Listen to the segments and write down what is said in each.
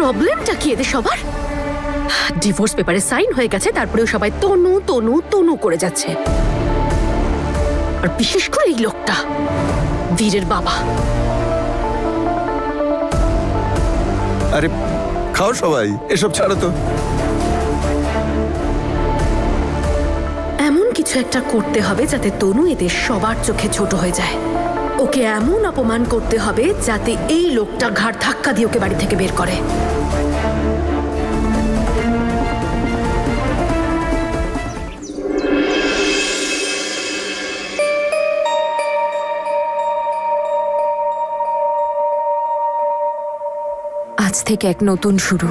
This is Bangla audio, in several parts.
প্রবলেমটা কি এদের সবার? ডিভোর্স পেপারে সাইন হয়ে গেছে, তারপরেও সবাই তনু তনু তনু করে যাচ্ছে। আর বিশেষ করে এই লোকটা, বীরের বাবা। আরে খাও সবাই, এসব ছাড়ো তো। এমন কিছু একটা করতে হবে যাতে তনু এদের সবার চোখে ছোট হয়ে যায়। ওকে এমন অপমান করতে হবে যাতে এই লোকটা ঘাড় ধাক্কা দিয়ে ওকে বাড়ি থেকে বের করে। আজ থেকে এক নতুন শুরু।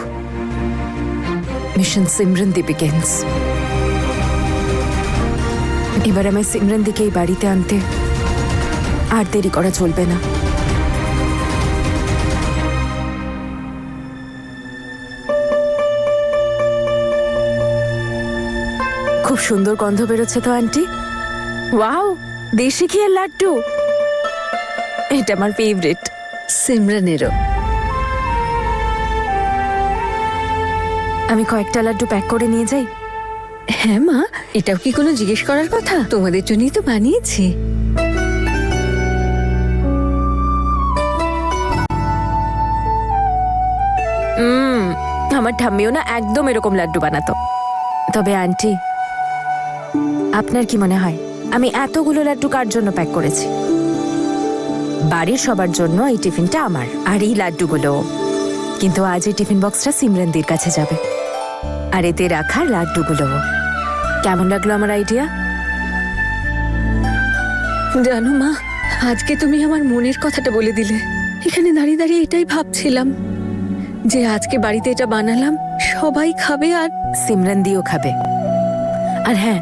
মিশন সিমরনদি বিগিনস। এবার আমায় সিমরনদিকে এই বাড়িতে আনতে আর দেরি করা চলবে না। খুব সুন্দর গন্ধ বেরোচ্ছে তো আন্টি। ওয়াও, দেশি ঘিয়ের লাড্ডু। এটা আমার ফেভারিট। সিমরানেরও। আমি কয়েকটা লাড্ডু প্যাক করে নিয়ে যাই। হ্যাঁ মা, এটাও কি কোনো জিজ্ঞেস করার কথা? তোমাদের জন্যই তো বানিয়েছি। আমার ঠাম্মিও না একদম এরকম লাড্ডু বানাতো। তবে আন্টি, আপনার কি মনে হয় আমি এতগুলো লাড্ডু কার জন্য প্যাক করেছি? বাড়ির সবার জন্য এই টিফিনটা আমার, আর এই লাড্ডুগুলো। কিন্তু আজ এই টিফিন বক্সটা সিমরনদির কাছে যাবে, আর এতে রাখা লাড্ডুগুলো। কেমন লাগলো আমার আইডিয়া? জানো মা, আজকে তুমি আমার মনের কথাটা বলে দিলে। এখানে দাঁড়িয়ে দাঁড়িয়ে এটাই ভাবছিলাম যে আজকে বাড়িতে এটা বানালাম, সবাই খাবে আর সিমরনদিও খাবে। আর হ্যাঁ,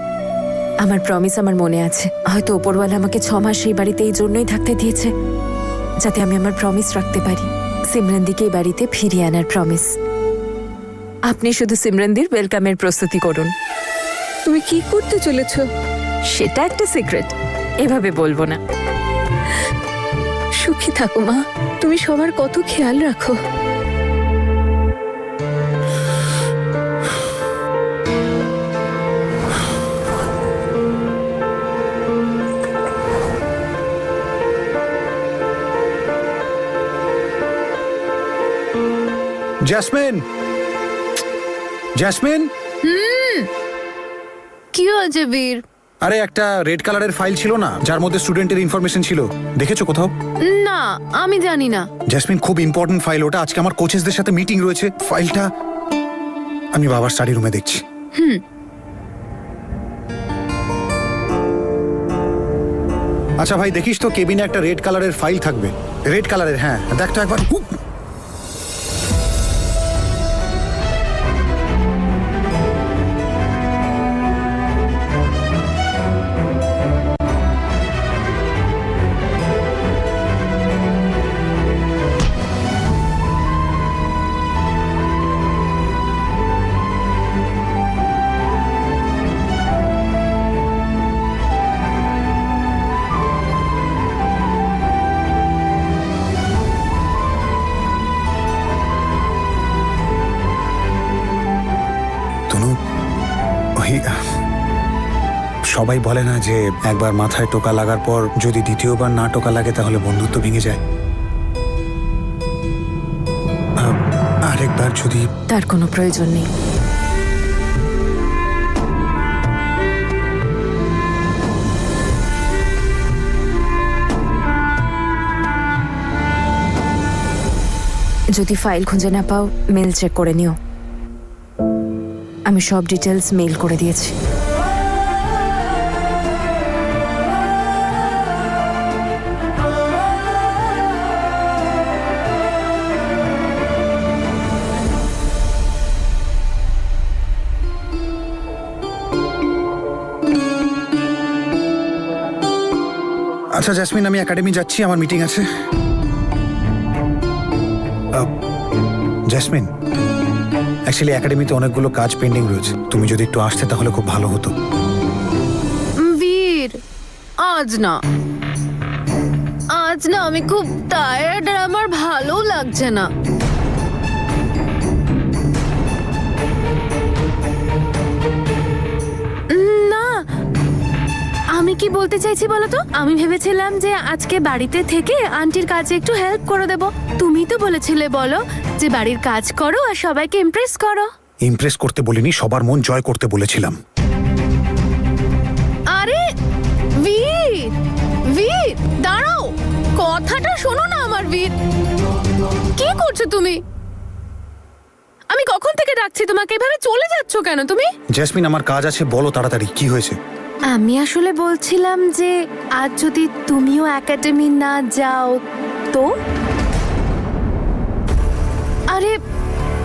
আমার প্রমিস আমার মনে আছে। হয়তো ওপরওয়ালা আমাকে 6 মাস এই বাড়িতে এই জন্যই থাকতে দিয়েছে, যাতে আমি আমার প্রমিস রাখতে পারি। সিমরনদিকে এই বাড়িতে ফিরিয়ে আনার প্রমিস। আপনি শুধু সিমরনদির ওয়েলকামের প্রস্তুতি করুন। তুমি কি করতে চলেছো? সেটা একটা সিক্রেট, এভাবে বলবো না। সুখী থাকো মা, তুমি সবার কত খেয়াল রাখো। Jasmine, jasmine. কি হয়েছে বীর? আরে একটা রেড কালারের ফাইল ছিল না, যার মধ্যে স্টুডেন্টের ইনফরমেশন ছিল, দেখেছো কোথাও? না, আমি জানি না। জেসমিন, খুব ইম্পর্টেন্ট ফাইল ওটা। আজকে আমার কোচেসদের সাথে মিটিং রয়েছে। ফাইলটা আমি বাবার স্টাডি রুমে দেখছি। আচ্ছা ভাই, দেখিস তো কেবিনে একটা রেড কালারের ফাইল থাকবে। রেড কালারের, হ্যাঁ দেখ তো একবার। সবাই বলে না যে একবার মাথায় টোকা লাগার পর যদি দ্বিতীয়বার না টোকা লাগে তাহলে বন্ধুত্ব ভেঙে যায়। আরেকবার যদি। তার কোনো প্রয়োজন নেই। যদি ফাইল খুঁজে না পাও, মেল চেক করে নিও। আমি সব ডিটেলস মেইল করে দিয়েছি। আচ্ছা জেসমিন, আমি একাডেমি যাচ্ছি, আমার মিটিং আছে। জেসমিন, অ্যাকচুয়ালি একাডেমিতে অনেকগুলো কাজ পেন্ডিং রয়েছে। তুমি যদি একটু আসতে তাহলে খুব ভালো হতো। বীর, আজ না, আমি খুব টায়ার্ড আর আমার ভালো লাগছে না। কি বলতে চাইছি বলো তো? আমি ভেবেছিলাম যে আজকে বাড়িতে থেকে আন্টির কাজে একটু হেল্প করে দেব। তুমি তো বলেছিলে বলো যে বাড়ির কাজ করো আর সবাইকে ইমপ্রেস করো। ইমপ্রেস করতে বলিনি, সবার মন জয় করতে বলেছিলাম। আরে বীর, বীর দাঁড়াও, কথাটা শোনো না আমার বীর। কি করছো তুমি? আমি কখন থেকে ডাকছি তোমাকে, এভাবে চলে যাচ্ছ কেন তুমি? জেসমিন, আমার কাজ আছে, বলো তাড়াতাড়ি কি হয়েছে। আমি আসলে বলছিলাম যে আজ যদি তুমিও একাডেমি না যাও তো। আরে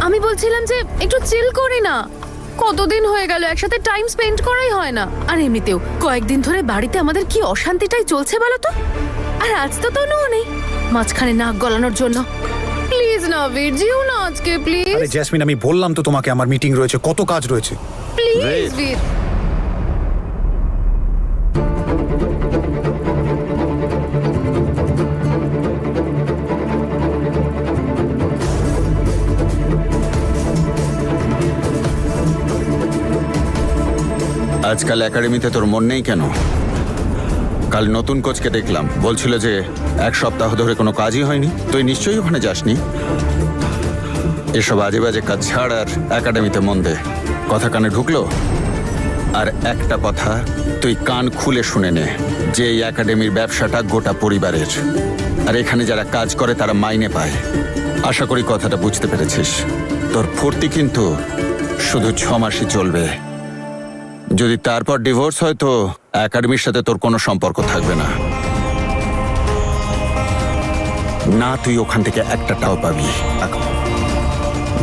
আমি বলছিলাম যে একটু চিল করি না, কতদিন হয়ে গেল একসাথে টাইম স্পেন্ড করাই হয় না। আর এমনিতেও কয়েকদিন ধরে বাড়িতে আমাদের কি অশান্তিটাই চলছে বলো তো। আর আজ তো তনুও নেই মাঝখানে নাক গলানোর জন্য। প্লিজ না বীর, যেও না আজকে প্লিজ। আরে জেসমিন, আমি বললাম তো তোমাকে আমার মিটিং রয়েছে, কত কাজ রয়েছে। প্লিজ বীর। আজকাল একাডেমিতে তোর মন নেই কেন? কাল নতুন কোচকে দেখলাম, বলছিল যে এক সপ্তাহ ধরে কোনো কাজই হয়নি। তুই নিশ্চয়ই ওখানে যাসনি। এসব আজে বাজে কাজ ছাড় আর একাডেমিতে মন দে। কথা কানে ঢুকলো? আর একটা কথা তুই কান খুলে শুনে নে, যে এই একাডেমির ব্যবসাটা গোটা পরিবারের, আর এখানে যারা কাজ করে তারা মাইনে পায়। আশা করি কথাটা বুঝতে পেরেছিস। তোর ফুর্তি কিন্তু শুধু 6 মাসই চলবে। যদি তারপর ডিভোর্স হয় তো একাডেমির সাথে তোর কোনো সম্পর্ক থাকবে না। না, তুই ওখান থেকে একটা টাও পাবি।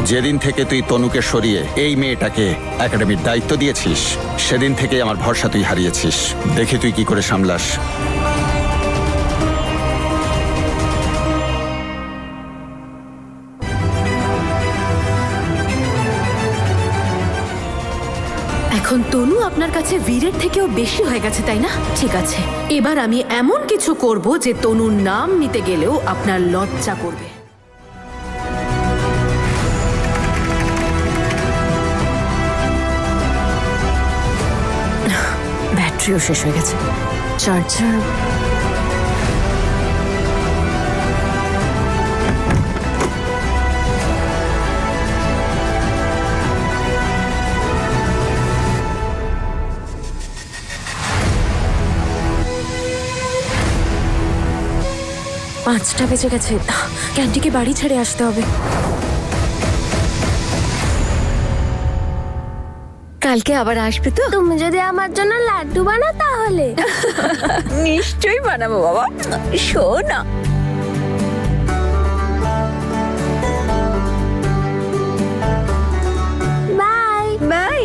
যেদিন থেকে তুই তনুকে সরিয়ে এই মেয়েটাকে একাডেমির দায়িত্ব দিয়েছিস, সেদিন থেকে আমার ভরসা তুই হারিয়েছিস। দেখি তুই কি করে সামলাস। এখন তনু আপনার কাছে বীরের থেকেও বেশি হয়ে গেছে, তাই না? ঠিক আছে, এবার আমি এমন কিছু করব যে তনুর নাম নিতে গেলেও আপনার লজ্জা করবে। ব্যাটারিও শেষ হয়ে গেছে। চার্জার পাঁচটা বেজে গেছে। ক্যান্টিকে বাড়ি ছেড়ে আসতে হবে। কালকে আবার আসবে তো? তুমি যদি আমার জন্য লাড্ডু বানাও তাহলে। নিশ্চয়ই বানাবো বাবা, শোনা। বাই বাই,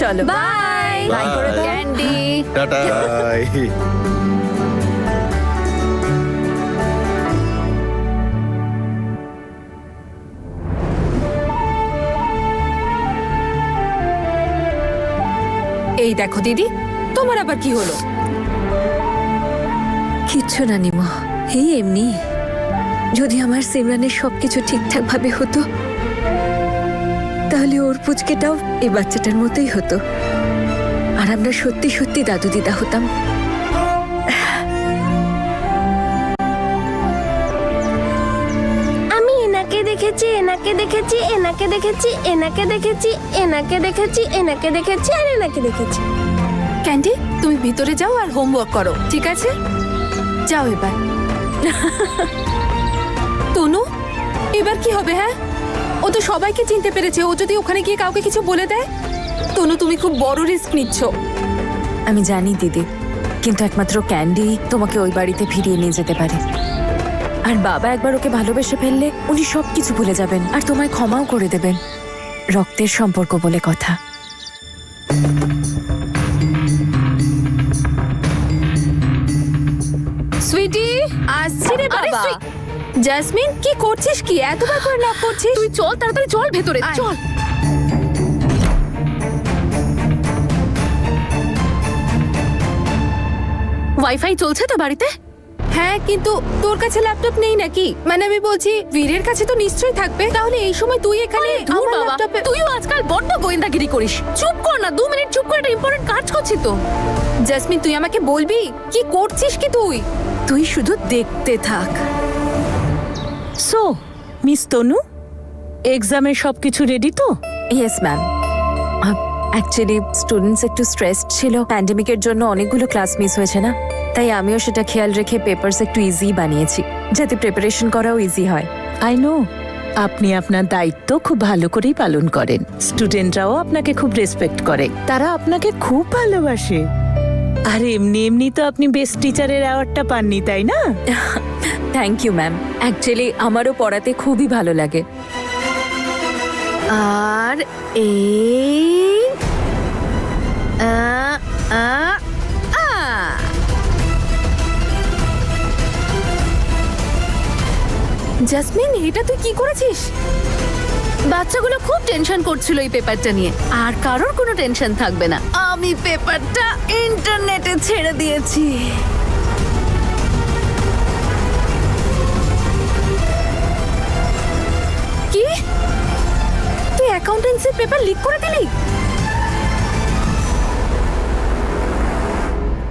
চলো বাই। বাই করে দাও। ক্যান্ডি। টাটা। এই দেখো দিদি, তোমার আবার কি হলো? কিচ্ছু না নিমো, এই এমনি। যদি আমার সিমরানের সবকিছু ঠিকঠাক ভাবে হতো তাহলে ওর পুচকেটাও এই বাচ্চাটার মতোই হতো, আর আমরা সত্যি সত্যি দাদু দিদা হতাম। আমি এনাকে দেখেছি, এনাকে দেখেছি, এনাকে দেখেছি, এনাকে দেখেছি, এনাকে দেখেছি, এনাকে দেখেছি, আর এনাকে দেখেছি। ক্যান্ডি, তুমি ভিতরে যাও আর হোমওয়ার্ক করো, ঠিক আছে? যাও এবার। তনু, এবার কি হবে? হ্যাঁ, ও তো সবাইকে চিনতে পেরেছে। ও যদি ওখানে গিয়ে কাউকে কিছু বলে দেয়? তনু, তুমি খুব বড় রিস্ক নিচ্ছ। আমি জানি দিদি, কিন্তু একমাত্র ক্যান্ডি তোমাকে ওই বাড়িতে ফিরিয়ে নিয়ে যেতে পারে। আর বাবা একবার ওকে ভালোবেসে ফেললে উনি সবকিছু ভুলে যাবেন আর তোমায় ক্ষমাও করে দেবেন। রক্তের সম্পর্ক বলে কথা। সুইটি, আসছি রে বাবা। জেসমিন, কি করছিস? কি এতবার করে নক করছিস? তুই চল, তাড়াতাড়ি চল ভেতরে, আয়। চল। ওয়াইফাই চলছে তো বাড়িতে? হ্যাঁ কিন্তু তোর কাছে ল্যাপটপ নেই নাকি? মানে আমি বলছি বীরের কাছে তো নিশ্চয়ই থাকবে, তাহলে এই সময় তুই এখানে ধুর আমার বাবা, ল্যাপটপে। তুইও আজকাল বড্ড গোয়েন্দাগিরি করিস। চুপ কর না, 2 মিনিট চুপ করে, একটা ইম্পর্টেন্ট কাজ করছি তো। জাসমিন তুই আমাকে বলবি কি করছিস কি তুই? তুই শুধু দেখতে থাক। সো মিস তনু, এক্সামের সবকিছু রেডি তো? Yes ma'am. অ্যাকচুয়ালি স্টুডেন্টস একটু স্ট্রেসড ছিল, প্যান্ডেমিকের জন্য অনেকগুলো ক্লাস মিস হয়েছে না, তাই আমিও সেটা খেয়াল রেখে পেপারস একটু ইজি বানিয়েছি যাতে প্রিপারেশন করাও ইজি হয়। আই নো আপনি আপনার দায়িত্ব খুব ভালো করেই পালন করেন। স্টুডেন্টরাও আপনাকে খুব রেসপেক্ট করে, তারা আপনাকে খুব ভালোবাসে। আর এমনি এমনি তো আপনি বেস্ট টিচারের অ্যাওয়ার্ডটা পাননি, তাই না? Thank you ma'am. অ্যাকচুয়ালি আমারও পড়াতে খুবই ভালো লাগে। আর এই জাসমিন এটা তুই কি করেছিস? বাচ্চাগুলো খুব টেনশন করছিল এই পেপারটা নিয়ে, আর কারোর কোনো টেনশন থাকবে না। আমি পেপারটা ইন্টারনেটে ছেড়ে দিয়েছি। কি তুই অ্যাকাউন্টেন্সির পেপার লিক করে দিলি?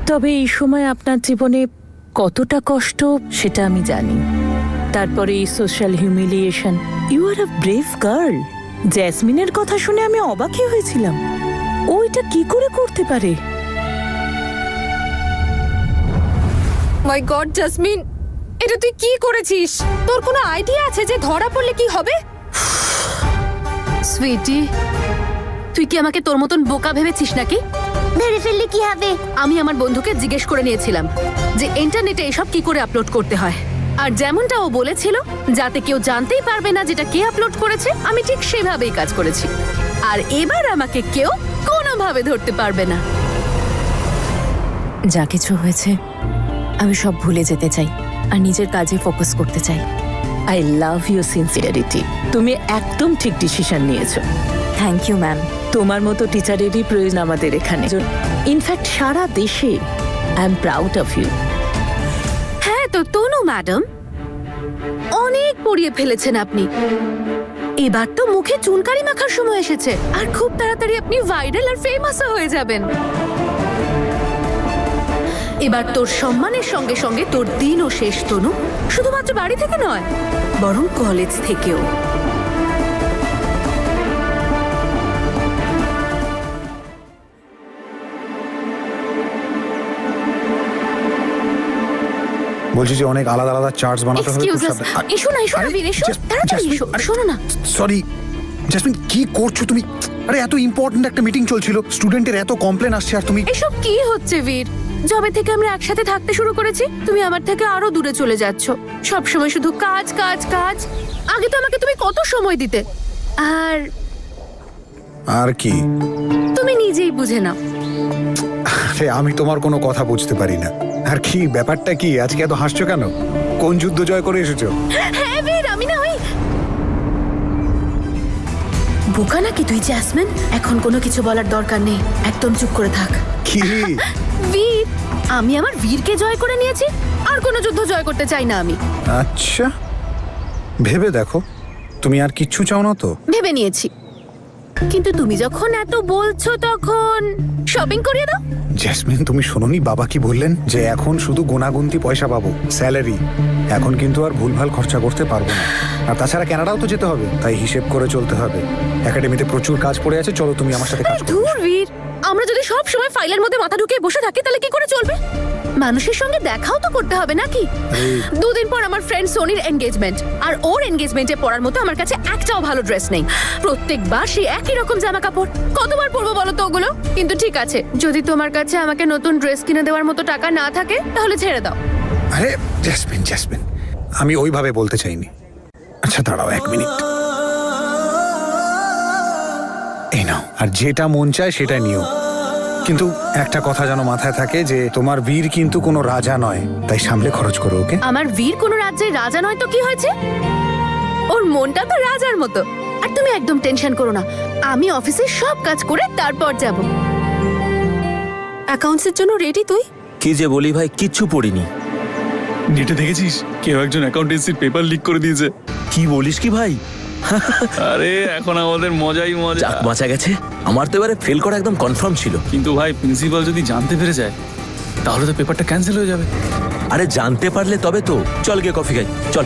তবে এই সময় আপনার জীবনে কতটা কষ্ট সেটা আমি জানি। তারপরে এই social humiliation. You are a brave girl. জ্যাসমিনের কথা শুনে আমি অবাকই হয়েছিলাম। ও এটা কি করে করতে পারে? মাই গড জাসমিন, এটা তুই কি করেছিস? তোর কোনো আইডিয়া আছে যে ধরা পড়লে কি হবে? সুইটি, তুই কি আমাকে তোর মতন বোকা ভেবেছিস নাকি? ধরে ফেললে কি হবে? আমি আমার বন্ধুকে জিজ্ঞেস করে নিয়েছিলাম যে ইন্টারনেটে এসব কি করে আপলোড করতে হয়, আর যেমনটা ও বলেছিল যাতে কেউ জানতেই পারবে না যেটা কে আপলোড করেছে, আমি ঠিক সেভাবেই কাজ করেছি। আর এবার আমাকে কেউ কোনোভাবে ধরতে পারবে না। যা কিছু হয়েছে আমি সব ভুলে যেতে চাই আর নিজের কাজে ফোকাস করতে চাই। I love your sincerity. তুমি একদম ঠিক ডিসিশন নিয়েছো। Thank you ma'am. তোমার মতো টিচারেরই প্রয়োজন আমাদের এখানে। ইনফ্যাক্ট সারা দেশে I am proud of you. হ্যাঁ তো তনু ম্যাডাম, অনেক পড়িয়ে ফেলেছেন আপনি। এবার তো মুখে চুনকারি মাখার সময় এসেছে, আর খুব তাড়াতাড়ি আপনি ভাইরাল আর ফেমাসও হয়ে যাবেন। এবার তোর সম্মানের সঙ্গে সঙ্গে তোর দিনও শেষ তনু, শুধুমাত্র বাড়ি থেকে নয় বরং কলেজ থেকেও। বলছি যে অনেক আলাদা আলাদা চার্টস বানাতে হবে। এক্সকিউজ আস, এসো না এসো না বীর, এসো তাড়াতাড়ি এসো। শোনো না, সরি জাসমিন, কি করছো তুমি? আরে এত ইম্পর্ট্যান্ট একটা মিটিং চলছিল, স্টুডেন্টের এত কমপ্লেন আসছে, আর তুমি এসব কি হচ্ছে বীর? যবে থেকে আমরা একসাথে থাকতে শুরু করেছি তুমি আমার থেকে আরো দূরে চলে যাচ্ছ। সব সময় শুধু কাজ কাজ কাজ। আগে তো আমাকে তুমি কত সময় দিতে। আর আর কি? তুমি নিজেই বুঝে নাও। আরে আমি তোমার কোনো কথা বুঝতে পারি না। আর কি ব্যাপারটা কি? আজকে এত হাসছো কেন? কোন যুদ্ধ জয় করে এসেছো? হ্যাঁ বীর, আমি না ওই বোকা নাকি তুই জ্যাসমিন? এখন কোনো কিছু বলার দরকার নেই, একদম চুপ করে থাক। কি? বীর, আমি আমার বীরকে জয় করে নিয়েছি, আর কোনো যুদ্ধ জয় করতে চাই না আমি। আচ্ছা, ভেবে দেখো, তুমি আর কিচ্ছু চাও না তো? ভেবে নিয়েছি, কিন্তু তুমি যখন এত বলছো তখন শপিং করিয়ে দাও। জ্যাসমিন, তুমি শোনোনি বাবা কি বললেন? যে এখন শুধু গোনাগুনতি পয়সা পাবো, স্যালারি। এখন কিন্তু আর ভুলভাল খরচা করতে পারবো না। আর তাছাড়া কানাডাও তো যেতে হবে, তাই হিসেব করে চলতে হবে। একাডেমিতে প্রচুর কাজ পড়ে আছে, চলো তুমি আমার সাথে কাজ করো। ধুর বীর, আমরা যদি সব সময় ফাইলের মধ্যে মাথা ঢুকিয়ে বসে থাকি তাহলে কি করে চলবে? মানুষের সঙ্গে দেখাও তো করতে হবে নাকি? 2 দিন পর আমার ফ্রেন্ড সোনির এনগেজমেন্ট, আর ওর এনগেজমেন্টে পরার মতো আমার কাছে একটাও ভালো ড্রেস নেই। প্রত্যেকবার সেই একই রকম জামা কাপড়, কতবার পরবো বলো তো ওগুলো? কিন্তু ঠিক আছে, যদি তোমার কাছে আমাকে নতুন ড্রেস কিনে দেওয়ার মতো টাকা না থাকে তাহলে ছেড়ে দাও। আরে জ্যাসমিন, জ্যাসমিন, আমি ওইভাবে বলতে চাইনি। আচ্ছা দাঁড়াও 1 মিনিট। এই নাও, আর যেটা মন চায় সেটা নিও, কিন্তু একটা কথা যেন মাথায় থাকে যে তোমার বীর কিন্তু কোনো রাজা নয়, তাই সামলে খরচ করো, ওকে? আমার বীর কোনো রাজ্যের রাজা নয় তো কি হয়েছে? ওর মনটা তো রাজার মতো। আর তুমি একদম টেনশন করো না, আমি অফিসের সব কাজ করে তারপর যাব। অ্যাকাউন্টসের জন্য রেডি তুই? কি যে বলি ভাই, কিচ্ছু পড়িনি। নেটে দেখেছিস কেউ একজন অ্যাকাউন্টেন্সির পেপার লিক করে দিয়েছে। কি বলিস কি ভাই? আরে এখন আমাদের মজাই মজা। যাক বাঁচা গেছে। আমার তো এবারে ফেল করা একদম কনফার্ম ছিল। কিন্তু ভাই প্রিন্সিপাল যদি জানতে পেরে যায় তাহলে তো পেপারটা ক্যান্সেল হয়ে যাবে। আরে জানতে পারলে তবে তো। চল গিয়ে কফি খাই, চল।